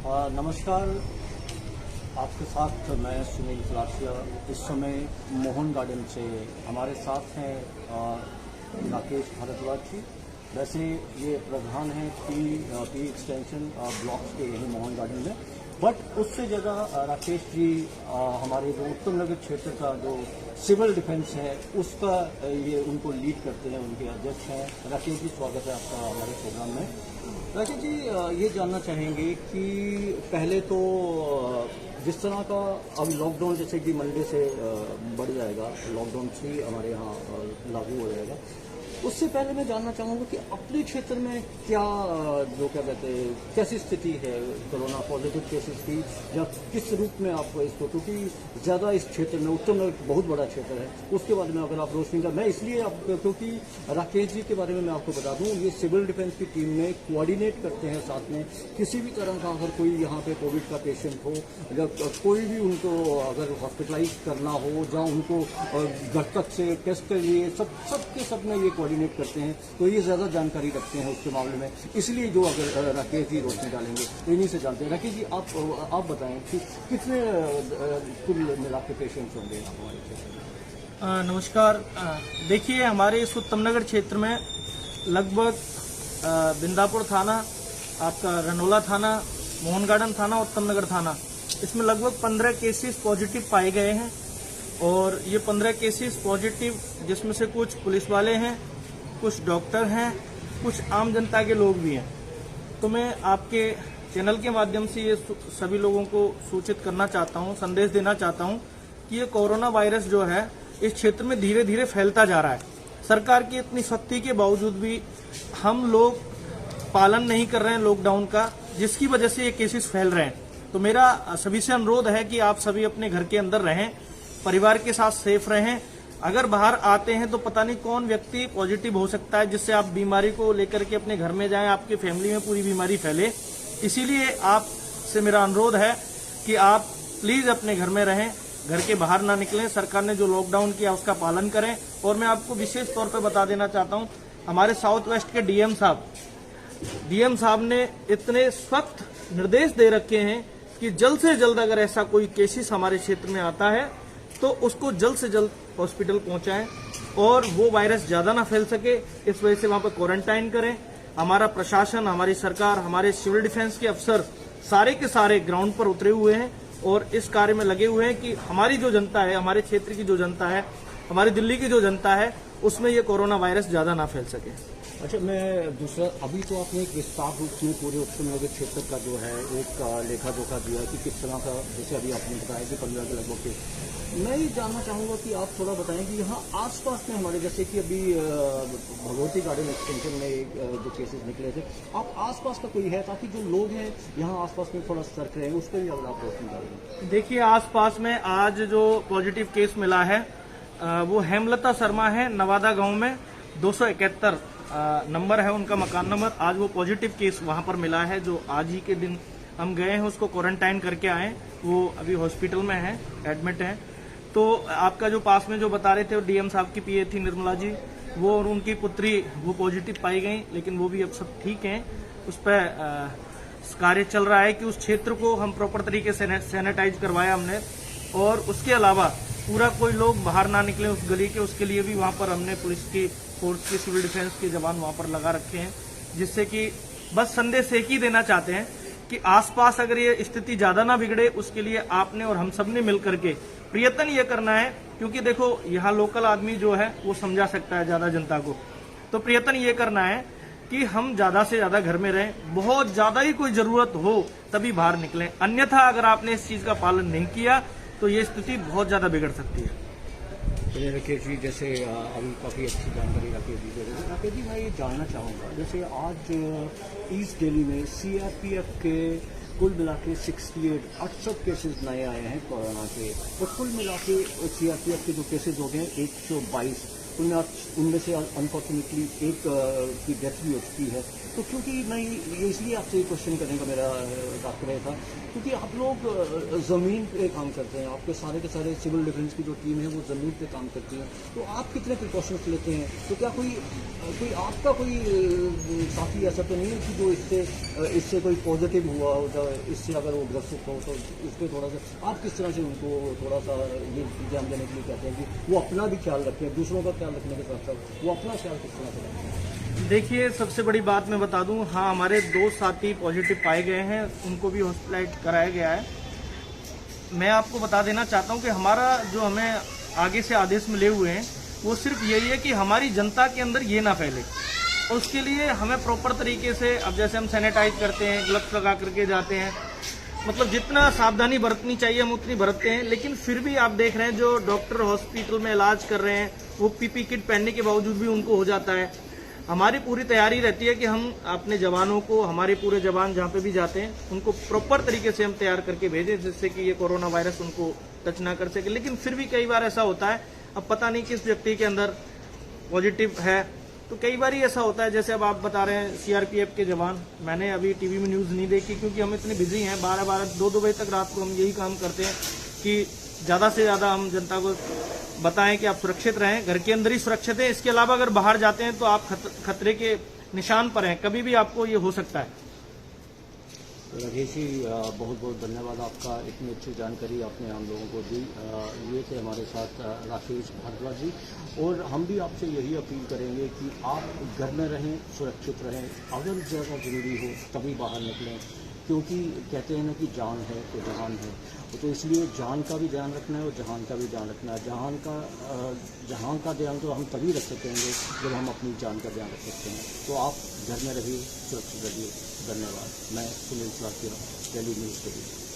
नमस्कार, आपके साथ मैं सुनील खलासिया। इस समय मोहन गार्डन से हमारे साथ हैं राकेश भारद्वाज जी। वैसे ये प्रधान हैं पी एक्सटेंशन ब्लॉक्स के यही मोहन गार्डन में, बट उससे जगह राकेश जी हमारे जो उत्तम नगर क्षेत्र का जो सिविल डिफेंस है उसका ये उनको लीड करते हैं, उनके अध्यक्ष हैं। राकेश जी, स्वागत है आपका हमारे प्रोग्राम में। राकेश जी, ये जानना चाहेंगे कि पहले तो जिस तरह का अभी लॉकडाउन जैसे कि मंडे से बढ़ जाएगा, लॉकडाउन 3 हमारे यहाँ लागू हो जाएगा, उससे पहले मैं जानना चाहूँगा कि अपने क्षेत्र में क्या जो क्या कहते हैं कैसी स्थिति है कोरोना पॉजिटिव केसेस की, या किस रूप में आप इसको, क्योंकि ज़्यादा इस क्षेत्र में उत्तम नगर बहुत बड़ा क्षेत्र है, उसके बारे में अगर आप रोशनी का, मैं इसलिए आप क्योंकि राकेश जी के बारे में मैं आपको बता दूं, ये सिविल डिफेंस की टीम में कोऑर्डिनेट करते हैं साथ में। किसी भी तरह का अगर कोई यहाँ पे कोविड का पेशेंट हो, या कोई भी उनको अगर हॉस्पिटलाइज करना हो, या उनको घर तक से टेस्ट के लिए सब में ये कोऑर्डिनेट करते हैं, तो ये ज़्यादा जानकारी रखते हैं उसके मामले में। इसलिए जो अगर राकेश जी रोशनी डालेंगे तो इन्हीं से जानते हैं। राकेश जी, आप बताएं कि कितने कुल मिला के पेशेंट्स होंगे हमारे क्षेत्र में? नमस्कार। देखिए, हमारे इस उत्तम नगर क्षेत्र में लगभग बिंदापुर थाना, आपका रनोला थाना, मोहन गार्डन थाना, उत्तम नगर थाना, इसमें लगभग 15 केसेस पॉजिटिव पाए गए हैं। और ये 15 केसेस पॉजिटिव, जिसमें से कुछ पुलिस वाले हैं, कुछ डॉक्टर हैं, कुछ आम जनता के लोग भी हैं। तो मैं आपके चैनल के माध्यम से ये सभी लोगों को सूचित करना चाहता हूँ, संदेश देना चाहता हूँ कि ये कोरोना वायरस जो है इस क्षेत्र में धीरे धीरे फैलता जा रहा है। सरकार की इतनी सख्ती के बावजूद भी हम लोग पालन नहीं कर रहे हैं लॉकडाउन का, जिसकी वजह से ये केसेस फैल रहे हैं। तो मेरा सभी से अनुरोध है कि आप सभी अपने घर के अंदर रहें, परिवार के साथ सेफ रहें। अगर बाहर आते हैं तो पता नहीं कौन व्यक्ति पॉजिटिव हो सकता है, जिससे आप बीमारी को लेकर के अपने घर में जाएं, आपकी फैमिली में पूरी बीमारी फैले। इसीलिए आपसे मेरा अनुरोध है कि आप प्लीज अपने घर में रहें, घर के बाहर ना निकलें। सरकार ने जो लॉकडाउन किया उसका पालन करें। और मैं आपको विशेष तौर पर बता देना चाहता हूं, हमारे साउथ वेस्ट के डीएम साहब ने इतने सख्त निर्देश दे रखे हैं कि जल्द से जल्द अगर ऐसा कोई केसेस हमारे क्षेत्र में आता है तो उसको जल्द से जल्द हॉस्पिटल पहुंचाएं और वो वायरस ज्यादा ना फैल सके, इस वजह से वहां पर क्वारंटाइन करें। हमारा प्रशासन, हमारी सरकार, हमारे सिविल डिफेंस के अफसर सारे के सारे ग्राउंड पर उतरे हुए हैं और इस कार्य में लगे हुए हैं कि हमारी जो जनता है, हमारे क्षेत्र की जो जनता है, हमारी दिल्ली की जो जनता है, उसमें ये कोरोना वायरस ज्यादा ना फैल सके। अच्छा, मैं दूसरा, अभी तो आपने एक विस्तार रूप में पूरे उत्तम नगर क्षेत्र का जो है एक लेखा जोखा दिया कि किस तरह का, जैसे अभी आपने बताया कि 15 के लगभग के। मैं ये जानना चाहूँगा कि आप थोड़ा बताएं कि यहाँ आसपास में हमारे, जैसे कि अभी भगवती गार्डन एक्सटेंशन में जो केसेस निकले थे, आप आसपास का कोई है, ताकि जो लोग हैं यहाँ आसपास में थोड़ा सतर्क रहें, उस पर भी अगर आप रोशनी डालें। देखिए, आसपास में आज जो पॉजिटिव केस मिला है वो हेमलता शर्मा है, नवादा गांव में 271 नंबर है उनका मकान नंबर। आज वो पॉजिटिव केस वहां पर मिला है, जो आज ही के दिन हम गए हैं, उसको क्वारंटाइन करके आए। वो अभी हॉस्पिटल में है, एडमिट है। तो आपका जो पास में जो बता रहे थे, वो डीएम साहब की पीए थी निर्मला जी, वो और उनकी पुत्री वो पॉजिटिव पाई गई, लेकिन वो भी अब सब ठीक हैं। उस पर कार्य चल रहा है कि उस क्षेत्र को हम प्रॉपर तरीके से सैनिटाइज करवाया हमने। और उसके अलावा पूरा कोई लोग बाहर ना निकले उस गली के, उसके लिए भी वहां पर हमने पुलिस की फोर्स की, सिविल डिफेंस के जवान वहां पर लगा रखे हैं, जिससे कि बस संदेश एक ही देना चाहते हैं कि आसपास अगर ये स्थिति ज्यादा ना बिगड़े, उसके लिए आपने और हम सब ने मिलकर के प्रयत्न ये करना है। क्योंकि देखो, यहाँ लोकल आदमी जो है वो समझा सकता है ज्यादा जनता को, तो प्रयत्न ये करना है कि हम ज्यादा से ज्यादा घर में रहें, बहुत ज्यादा ही कोई जरूरत हो तभी बाहर निकलें। अन्यथा अगर आपने इस चीज का पालन नहीं किया तो ये स्थिति बहुत ज्यादा बिगड़ सकती है। राकेश जी, जैसे अभी काफ़ी अच्छी जानकारी राकेश जी दे रहे हैं। राकेश जी, मैं ये जानना चाहूँगा, जैसे आज ईस्ट दिल्ली में सीआरपीएफ के कुल मिला के 68 केसेस नए आए हैं कोरोना के, और कुल मिला के सीआरपीएफ के जो केसेस हो गए हैं 122। उनमें से अनफॉर्चुनेटली एक की डेथ भी हो चुकी है। तो क्योंकि मैं ये इसलिए आपसे क्वेश्चन करने का मेरा तात्पर्य था क्योंकि आप लोग ज़मीन पे काम करते हैं, आपके सारे के सारे सिविल डिफेंस की जो टीम है वो ज़मीन पे काम करती है, तो आप कितने प्रिकॉशंस लेते हैं? तो क्या कोई आपका कोई साथी ऐसा तो नहीं है कि जो इससे कोई पॉजिटिव हुआ हो, जो इससे अगर वो ग्रसित हो, तो इस पर थोड़ा सा आप किस तरह से उनको थोड़ा सा ये ध्यान देने के लिए कहते हैं कि वो अपना भी ख्याल रखें, दूसरों का ख्याल रखने के साथ साथ वो अपना ख्याल किस तरह से रखें? देखिए, सबसे बड़ी बात मैं बता दूं, हाँ, हमारे 2 साथी पॉजिटिव पाए गए हैं, उनको भी हॉस्पिटलाइज कराया गया है। मैं आपको बता देना चाहता हूं कि हमारा जो हमें आगे से आदेश मिले हुए हैं वो सिर्फ यही है कि हमारी जनता के अंदर ये ना फैले, और उसके लिए हमें प्रॉपर तरीके से, अब जैसे हम सैनिटाइज करते हैं, ग्लव्स लगा करके जाते हैं, मतलब जितना सावधानी बरतनी चाहिए हम उतनी बरतते हैं, लेकिन फिर भी आप देख रहे हैं जो डॉक्टर हॉस्पिटल में इलाज कर रहे हैं वो पीपी किट पहनने के बावजूद भी उनको हो जाता है। हमारी पूरी तैयारी रहती है कि हम अपने जवानों को, हमारे पूरे जवान जहाँ पे भी जाते हैं उनको प्रॉपर तरीके से हम तैयार करके भेजें, जिससे कि ये कोरोना वायरस उनको टच ना कर सके। लेकिन फिर भी कई बार ऐसा होता है, अब पता नहीं किस व्यक्ति के अंदर पॉजिटिव है, तो कई बार ही ऐसा होता है। जैसे अब आप बता रहे हैं सीआरपीएफ के जवान, मैंने अभी टीवी में न्यूज़ नहीं देखी क्योंकि हम इतने बिजी हैं, 12-12, 2-2 बजे तक रात को हम यही काम करते हैं कि ज़्यादा से ज़्यादा हम जनता को बताएं कि आप सुरक्षित रहें, घर के अंदर ही सुरक्षित हैं। इसके अलावा अगर बाहर जाते हैं तो आप खतरे के निशान पर हैं, कभी भी आपको ये हो सकता है। राजेश जी, बहुत बहुत धन्यवाद आपका, इतनी अच्छी जानकारी आपने हम लोगों को दी। ये थे हमारे साथ राकेश भारद्वाज जी, और हम भी आपसे यही अपील करेंगे कि आप घर में रहें, सुरक्षित रहें, अगर ज़्यादा ज़रूरी हो तभी बाहर निकलें, क्योंकि कहते हैं ना कि जान है तो जहान है, तो इसलिए जान का भी ध्यान रखना है और जहान का भी ध्यान रखना है। जहान का ध्यान तो हम तभी रख सकेंगे जब हम अपनी जान का ध्यान रख सकते हैं। तो आप घर में रहिए, सुरक्षित रहिए। धन्यवाद। मैं सुनील सलाथिया, दिल्ली न्यूज़ के लिए।